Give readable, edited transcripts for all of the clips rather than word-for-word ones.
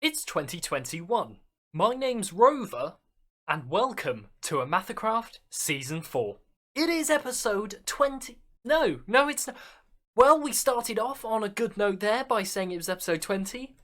It's 2021. My name's Rover, and welcome to OmathaCraft Season 4. It is episode 20. No, it's not. Well, we started off on a good note there by saying it was episode 20.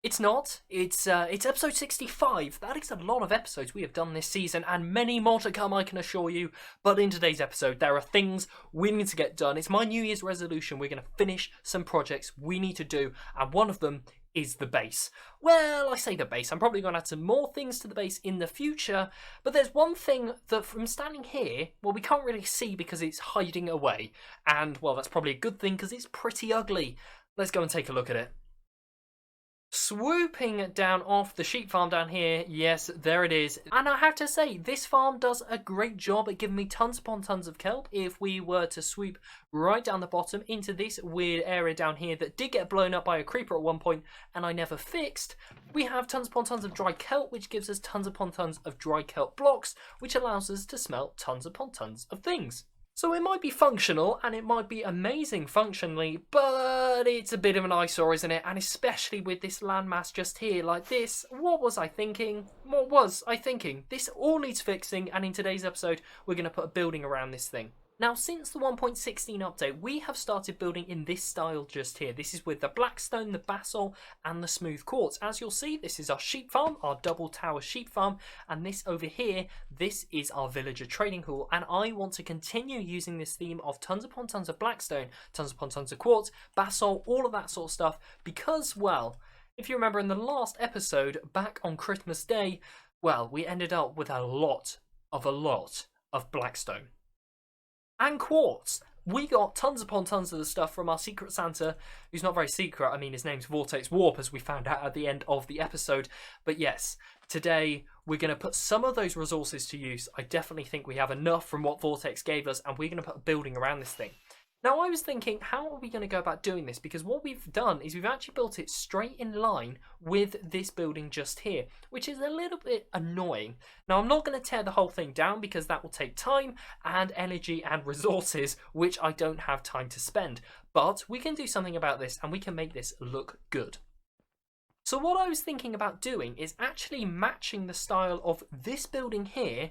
It's not. It's episode 65. That is a lot of episodes we have done this season, and many more to come, I can assure you. But in today's episode, there are things we need to get done. It's my New Year's resolution. We're going to finish some projects we need to do, and one of them is the base. Well, I say the base. I'm probably going to add some more things to the base in the future, but there's one thing that from standing here, well, we can't really see because it's hiding away. And, well, that's probably a good thing because it's pretty ugly. Let's go and take a look at it. Swooping down off the sheep farm down here, yes, there it is. And I have to say, this farm does a great job at giving me tons upon tons of kelp. If we were to swoop right down the bottom into this weird area down here that did get blown up by a creeper at one point and I never fixed, we have tons upon tons of dry kelp, which gives us tons upon tons of dry kelp blocks, which allows us to smelt tons upon tons of things. So it might be functional, and it might be amazing functionally, but it's a bit of an eyesore, isn't it? And especially with this landmass just here like this, what was I thinking? What was I thinking? This all needs fixing, and in today's episode, we're going to put a building around this thing. Now, since the 1.16 update, we have started building in this style just here. This is with the blackstone, the basalt, and the smooth quartz. As you'll see, this is our sheep farm, our double tower sheep farm, and this over here, this is our villager trading hall. And I want to continue using this theme of tons upon tons of blackstone, tons upon tons of quartz, basalt, all of that sort of stuff, because, well, if you remember in the last episode, back on Christmas Day, well, we ended up with a lot of blackstone. And quartz. We got tons upon tons of the stuff from our Secret Santa, who's not very secret. I mean, his name's Vortex Warp, as we found out at the end of the episode. But yes, today we're going to put some of those resources to use. I definitely think we have enough from what Vortex gave us, and we're going to put a building around this thing. Now, I was thinking, how are we going to go about doing this? Because what we've done is we've actually built it straight in line with this building just here, which is a little bit annoying. Now, I'm not going to tear the whole thing down because that will take time and energy and resources, which I don't have time to spend. But we can do something about this and we can make this look good. So what I was thinking about doing is actually matching the style of this building here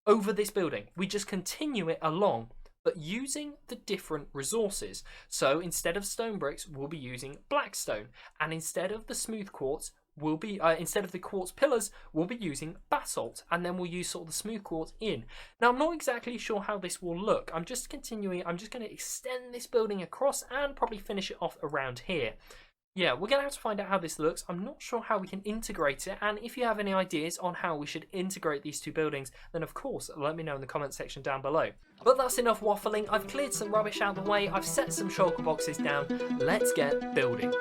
over this building. We just continue it along, but using the different resources. So instead of stone bricks, we'll be using blackstone, and instead of the smooth quartz, instead of the quartz pillars, we'll be using basalt, and then we'll use sort of the smooth quartz in. Now, I'm not exactly sure how this will look. I'm just going to extend this building across and probably finish it off around here. Yeah, we're going to have to find out how this looks. I'm not sure how we can integrate it, and if you have any ideas on how we should integrate these two buildings, then of course let me know in the comment section down below. But that's enough waffling. I've cleared some rubbish out of the way, I've set some shulker boxes down. Let's get building.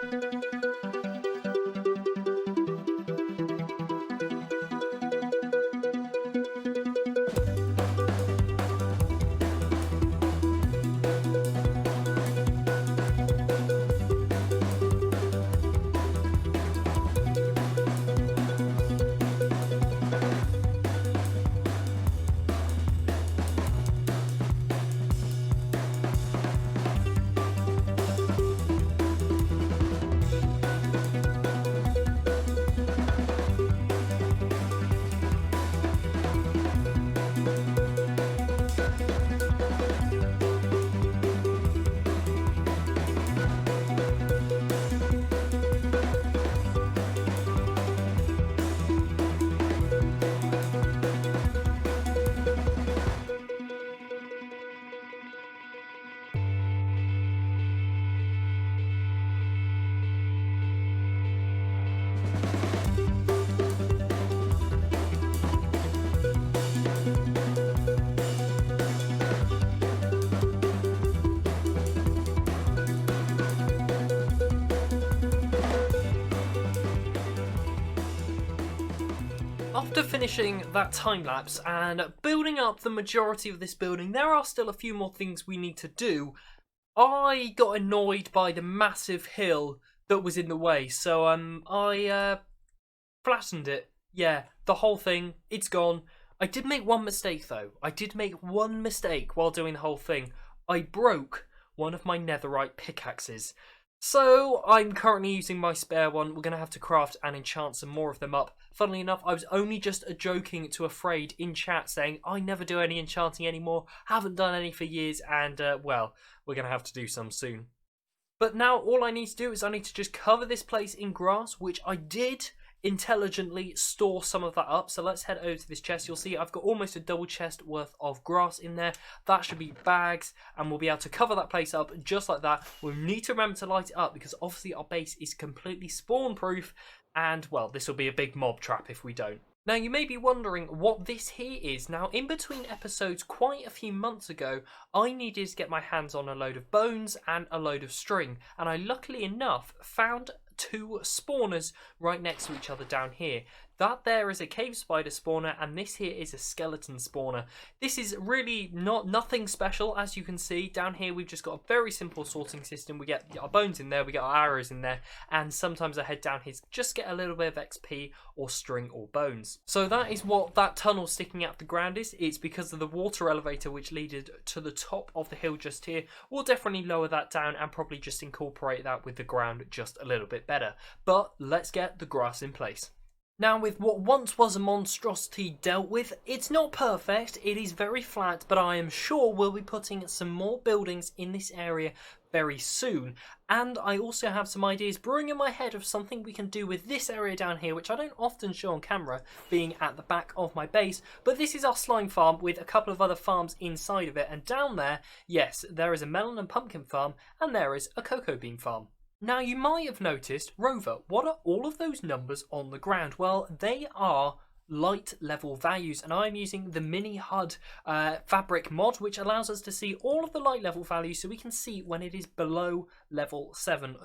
After finishing that time lapse and building up the majority of this building, there are still a few more things we need to do. I got annoyed by the massive hill that was in the way, so I flattened it. Yeah, the whole thing, it's gone. I did make one mistake though. I did make one mistake while doing the whole thing. I broke one of my netherite pickaxes. So I'm currently using my spare one. We're going to have to craft and enchant some more of them up. Funnily enough, I was only just joking to Afraid in chat saying I never do any enchanting anymore, haven't done any for years, and well, we're going to have to do some soon. But now all I need to do is I need to just cover this place in grass, which I did intelligently store some of that up. So let's head over to this chest. You'll see I've got almost a double chest worth of grass in there. That should be bags, and we'll be able to cover that place up just like that. We'll need to remember to light it up because obviously our base is completely spawn proof, and well, this will be a big mob trap if we don't. Now, you may be wondering what this here is. Now, in between episodes quite a few months ago, I needed to get my hands on a load of bones and a load of string, and I luckily enough found two spawners right next to each other down here. That there is a cave spider spawner, and this here is a skeleton spawner. This is really nothing special, as you can see. Down here we've just got a very simple sorting system. We get our bones in there, we get our arrows in there, and sometimes I head down here to just get a little bit of XP or string or bones. So that is what that tunnel sticking out the ground is. It's because of the water elevator which leaded to the top of the hill just here. We'll definitely lower that down and probably just incorporate that with the ground just a little bit better. But let's get the grass in place. Now, with what once was a monstrosity dealt with, it's not perfect, it is very flat, but I am sure we'll be putting some more buildings in this area very soon. And I also have some ideas brewing in my head of something we can do with this area down here, which I don't often show on camera, being at the back of my base. But this is our slime farm with a couple of other farms inside of it, and down there, yes, there is a melon and pumpkin farm, and there is a cocoa bean farm. Now, you might have noticed, Rover, what are all of those numbers on the ground? Well, they are light level values, and I'm using the mini HUD fabric mod, which allows us to see all of the light level values, so we can see when it is below level 7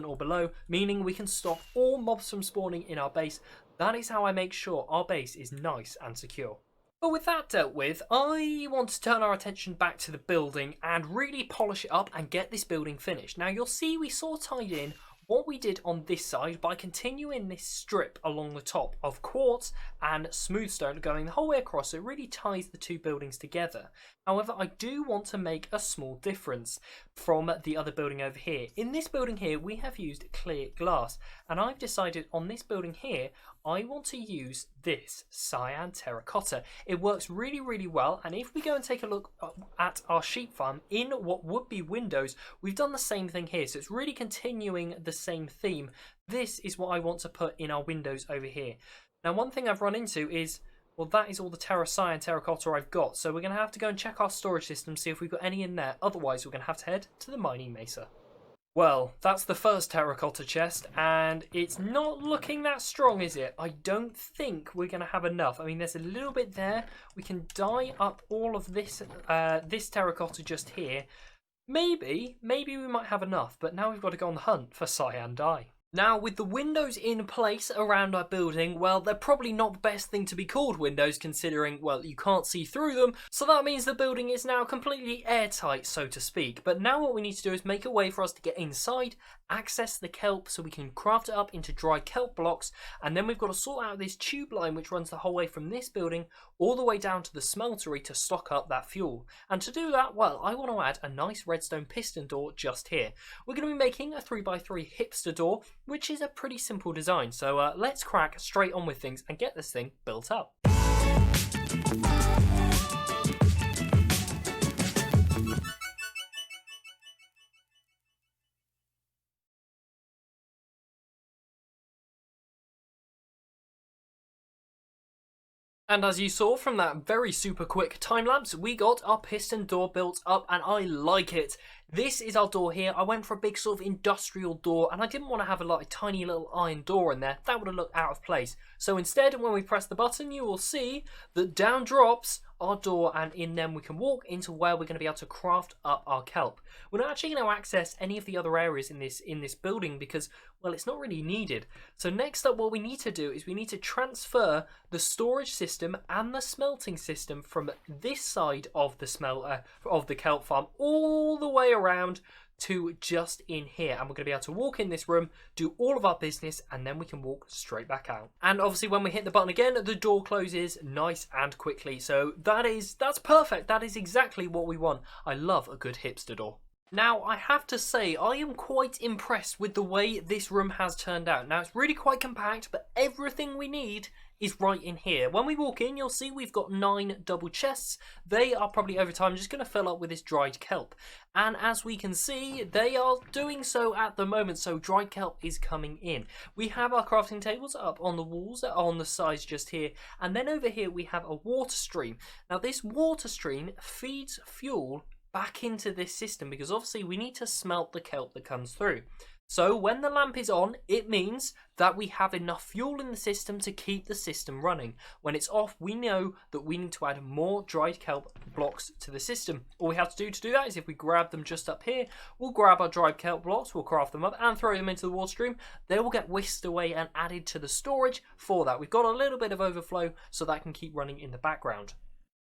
or below, meaning we can stop all mobs from spawning in our base. That is how I make sure our base is nice and secure. But with that dealt with, I want to turn our attention back to the building and really polish it up and get this building finished. Now, you'll see we sort of tied in what we did on this side by continuing this strip along the top of quartz and smooth stone going the whole way across. So it really ties the two buildings together. However, I do want to make a small difference from the other building over here. In this building here, we have used clear glass, and I've decided on this building here, I want to use this cyan terracotta. It works really, really well, and if we go and take a look at our sheep farm in what would be windows, we've done the same thing here, so it's really continuing the same theme. This is what I want to put in our windows over here. Now, one thing I've run into is, well, that is all the cyan terracotta I've got, so we're going to have to go and check our storage system, see if we've got any in there. Otherwise, we're going to have to head to the mining mesa. Well, that's the first terracotta chest, and it's not looking that strong, is it? I don't think we're going to have enough. I mean, there's a little bit there. We can dye up all of this this terracotta just here. Maybe we might have enough, but now we've got to go on the hunt for cyan dye. Now, with the windows in place around our building, well, they're probably not the best thing to be called windows, considering, well, you can't see through them, so that means the building is now completely airtight, so to speak. But now what we need to do is make a way for us to get inside, access the kelp so we can craft it up into dry kelp blocks, and then we've got to sort out this tube line which runs the whole way from this building all the way down to the smeltery to stock up that fuel. And to do that, well, I want to add a nice redstone piston door just here. We're going to be making a 3x3 hipster door, which is a pretty simple design, so let's crack straight on with things and get this thing built up. And as you saw from that very super quick time lapse, we got our piston door built up, and I like it. This is our door here. I went for a big sort of industrial door, and I didn't want to have a tiny little iron door in there. That would have looked out of place. So instead, when we press the button, you will see that down drops our door, and in them we can walk into where we're going to be able to craft up our kelp. We're not actually going to access any of the other areas in this building because, well, it's not really needed. So next up, what we need to do is we need to transfer the storage system and the smelting system from this side of the kelp farm all the way around to just in here, and we're going to be able to walk in this room, do all of our business, and then we can walk straight back out. And obviously when we hit the button again, the door closes nice and quickly. So that's perfect. That is exactly what we want. I love a good hipster door. Now, I have to say, I am quite impressed with the way this room has turned out. Now, it's really quite compact, but everything we need is right in here. When we walk in, you'll see we've got 9 double chests. They are probably over time just going to fill up with this dried kelp. And as we can see, they are doing so at the moment, so dried kelp is coming in. We have our crafting tables up on the walls, on the sides just here, and then over here we have a water stream. Now, this water stream feeds fuel back into this system because obviously we need to smelt the kelp that comes through. So when the lamp is on, it means that we have enough fuel in the system to keep the system running. When it's off, we know that we need to add more dried kelp blocks to the system. All we have to do that is if we grab them just up here, we'll grab our dried kelp blocks, we'll craft them up and throw them into the water stream. They will get whisked away and added to the storage for that. We've got a little bit of overflow so that can keep running in the background.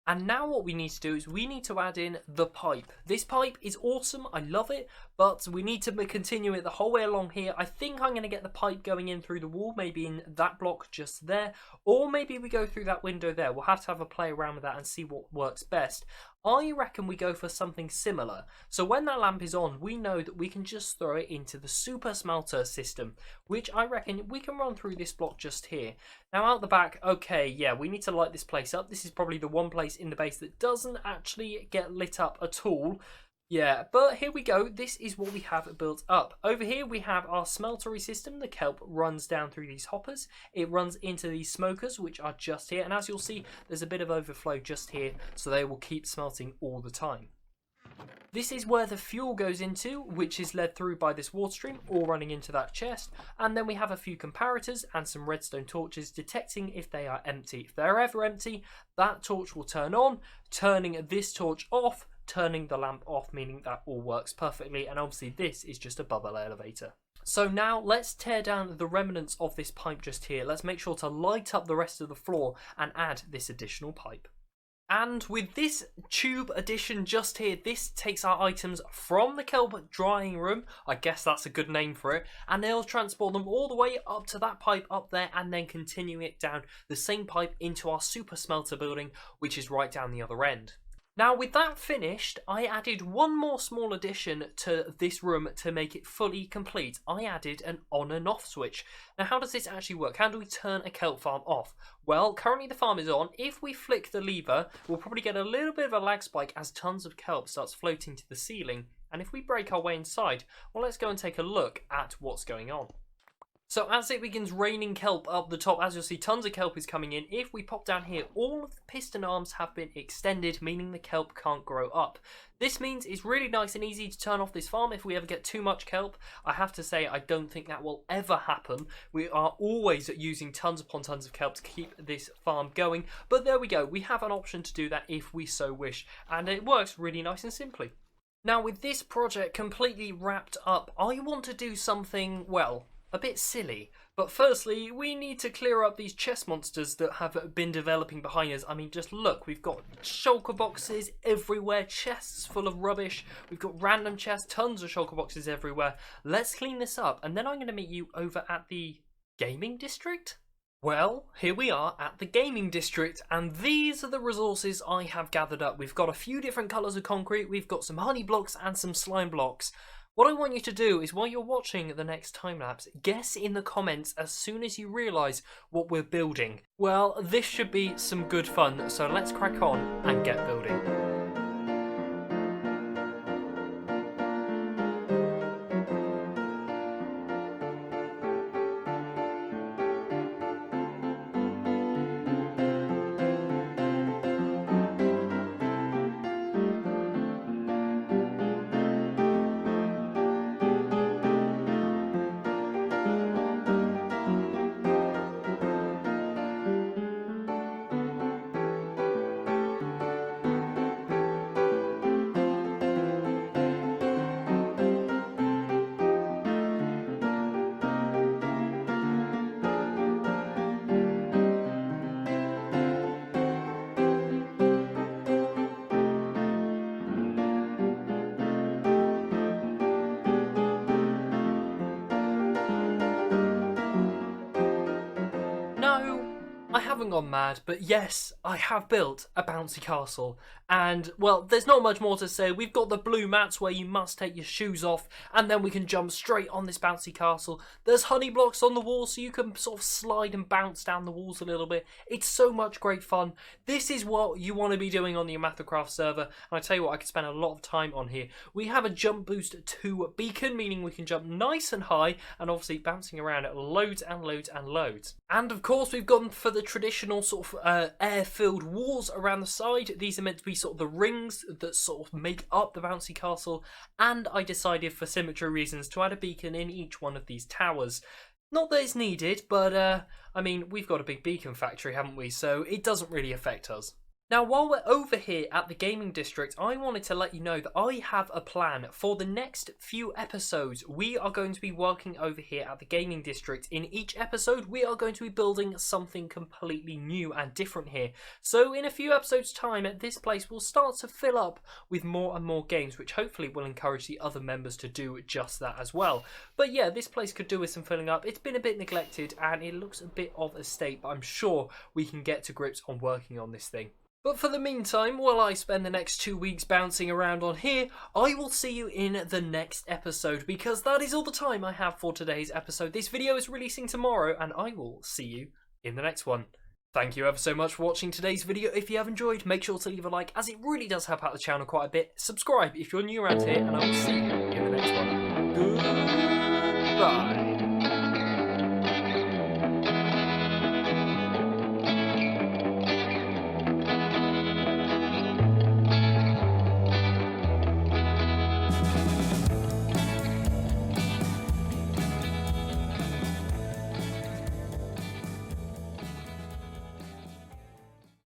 And now what we need to do is we need to add in the pipe. This pipe is awesome, I love it, but we need to continue it the whole way along here. I think I'm going to get the pipe going in through the wall, maybe in that block just there, or maybe we go through that window there. We'll have to have a play around with that and see what works best. I reckon we go for something similar. So when that lamp is on, we know that we can just throw it into the super smelter system, which I reckon we can run through this block just here. Now out the back, okay, yeah, we need to light this place up. This is probably the one place in the base that doesn't actually get lit up at all. Yeah, but here we go. This is what we have built up. Over here we have our smeltery system. The kelp runs down through these hoppers. It runs into these smokers, which are just here. And as you'll see, there's a bit of overflow just here, so they will keep smelting all the time. This is where the fuel goes into, which is led through by this water stream, all running into that chest. And then we have a few comparators and some redstone torches detecting if they are empty. If they're ever empty, that torch will turn on, turning this torch off, turning the lamp off, meaning that all works perfectly. And obviously this is just a bubble elevator. So now let's tear down the remnants of this pipe just here. Let's make sure to light up the rest of the floor and add this additional pipe. And with this tube addition just here, this takes our items from the kelp drying room, I guess that's a good name for it, and they'll transport them all the way up to that pipe up there and then continue it down the same pipe into our super smelter building, which is right down the other end. Now with that finished, I added one more small addition to this room to make it fully complete. I added an on and off switch. Now how does this actually work? How do we turn a kelp farm off? Well, currently the farm is on. If we flick the lever, we'll probably get a little bit of a lag spike as tons of kelp starts floating to the ceiling. And if we break our way inside, well, let's go and take a look at what's going on. So as it begins raining kelp up the top, as you'll see, tons of kelp is coming in. If we pop down here, all of the piston arms have been extended, meaning the kelp can't grow up. This means it's really nice and easy to turn off this farm if we ever get too much kelp. I have to say, I don't think that will ever happen. We are always using tons upon tons of kelp to keep this farm going. But there we go, we have an option to do that if we so wish. And it works really nice and simply. Now with this project completely wrapped up, I want to do something, well, a bit silly. But firstly, we need to clear up these chest monsters that have been developing behind us. I mean, just look, we've got shulker boxes everywhere, chests full of rubbish. We've got random chests, tons of shulker boxes everywhere. Let's clean this up, and then I'm going to meet you over at the gaming district? Well, here we are at the gaming district, and these are the resources I have gathered up. We've got a few different colours of concrete, we've got some honey blocks and some slime blocks. What I want you to do is, while you're watching the next time lapse, guess in the comments as soon as you realise what we're building. Well, this should be some good fun, so let's crack on and get building. I haven't gone mad, but yes, I have built a bouncy castle. And, well, there's not much more to say. We've got the blue mats where you must take your shoes off, and then we can jump straight on this bouncy castle. There's honey blocks on the wall, so you can sort of slide and bounce down the walls a little bit. It's so much great fun. This is what you want to be doing on the OmathaCraft server, and I tell you what, I could spend a lot of time on here. We have a jump boost 2 beacon, meaning we can jump nice and high, and obviously bouncing around at loads and loads and loads. And of course, we've gone for the traditional sort of air-filled walls around the side. These are meant to be sort of the rings that sort of make up the bouncy castle, and I decided for symmetry reasons to add a beacon in each one of these towers. Not that it's needed, but I mean, we've got a big beacon factory, haven't we? So it doesn't really affect us. Now, while we're over here at the gaming district, I wanted to let you know that I have a plan for the next few episodes. We are going to be working over here at the gaming district. In each episode, we are going to be building something completely new and different here. So in a few episodes' time, this place will start to fill up with more and more games, which hopefully will encourage the other members to do just that as well. But yeah, this place could do with some filling up. It's been a bit neglected and it looks a bit of a state, but I'm sure we can get to grips on working on this thing. But for the meantime, while I spend the next 2 weeks bouncing around on here, I will see you in the next episode, because that is all the time I have for today's episode. This video is releasing tomorrow, and I will see you in the next one. Thank you ever so much for watching today's video. If you have enjoyed, make sure to leave a like, as it really does help out the channel quite a bit. Subscribe if you're new around here, and I will see you in the next one. Goodbye.